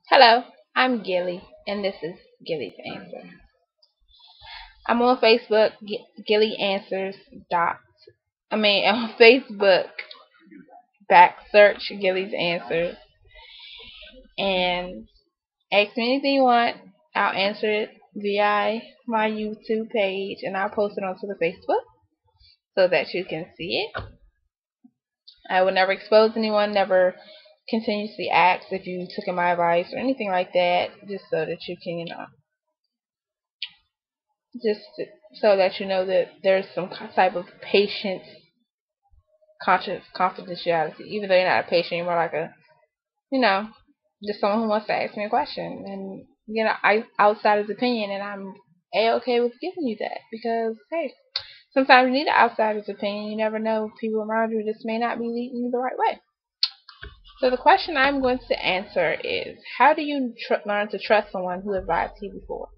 Hello, I'm Gilly, and this is Gilly's Answer. I'm on Facebook, Gilly Answers dot. On Facebook, back search Gilly's Answers, and ask me anything you want. I'll answer it via my YouTube page, and I'll post it onto the Facebook so that you can see it. I will never expose anyone, never continuously ask if you took my advice or anything like that, just so that you can, just so that you know that there's some type of patient conscious confidentiality. Even though you're not a patient, you're more like a, you know, just someone who wants to ask me a question and I outsider's opinion, and I'm a-okay with giving you that because hey, sometimes you need an outsider's opinion. You never know, people around you just may not be leading you the right way. So the question I'm going to answer is, how do you learn to trust someone who advised you before?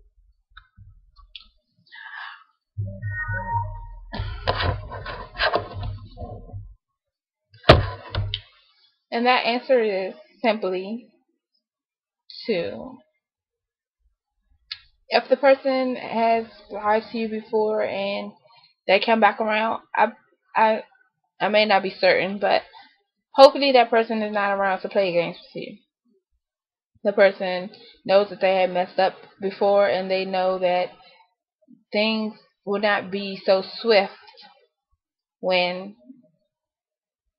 And that answer is simply to, if the person has lied to you before and they come back around, I I may not be certain, but hopefully that person is not around to play games with you. The person knows that they had messed up before, and they know that things will not be so swift when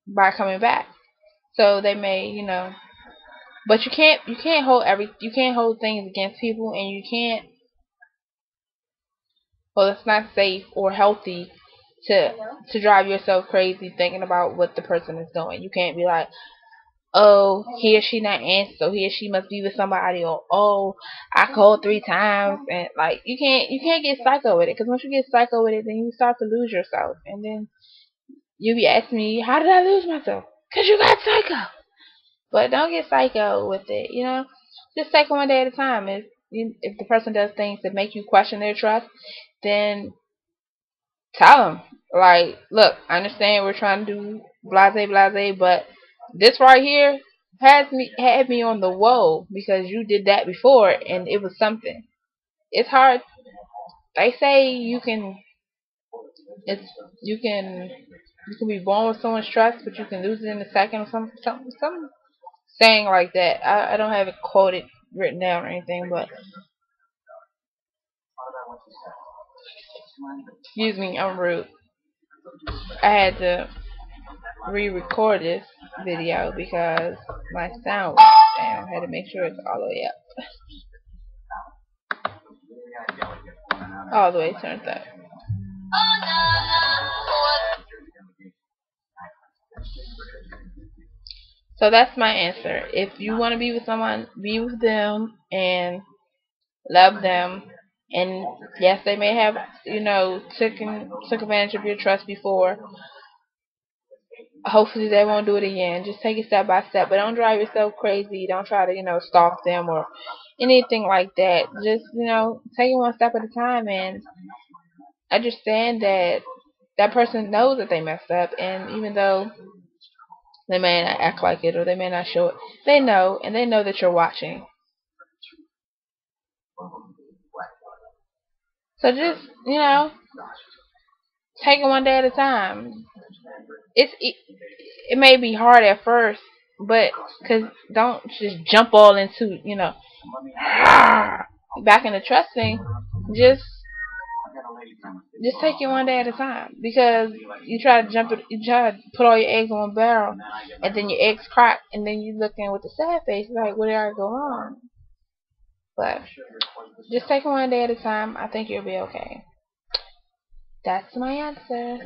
by coming back. So they may, but you can't hold things against people, and you can't. Well, it's not safe or healthy to drive yourself crazy thinking about what the person is doing. You can't be like, oh, he or she not answer, so he or she must be with somebody, or oh, I called 3 times, and like you can't get psycho with it, because once you get psycho with it, then you start to lose yourself, and then you be asking me, how did I lose myself? Cause you got psycho. But don't get psycho with it, Just take it one day at a time. If the person does things that make you question their trust, then tell them, like, look, I understand we're trying to do blase blase, but this right here had me on the whoa, because you did that before and it was something. It's hard. They say it's you can be born with someone's trust, but you can lose it in a second, or some saying like that. I don't have it quoted written down or anything, but excuse me, I'm rude. I had to re-record this video because my sound was down. I had to make sure it's all the way up, all the way turned up. So that's my answer. If you want to be with someone, be with them and love them. And yes, they may have, took advantage of your trust before. Hopefully they won't do it again. Just take it step by step, but don't drive yourself crazy. Don't try to, stalk them or anything like that. Just, take it one step at a time and understand that that person knows that they messed up, and even though they may not act like it or they may not show it, they know, and they know that you're watching. So just, take it one day at a time. It may be hard at first, but cause don't just jump all into, back into trusting. Just take it one day at a time, because you try to put all your eggs in one barrel, and then your eggs crack, and then you looking with a sad face like, what did I go wrong? But just take it one day at a time. I think you'll be okay. That's my answer.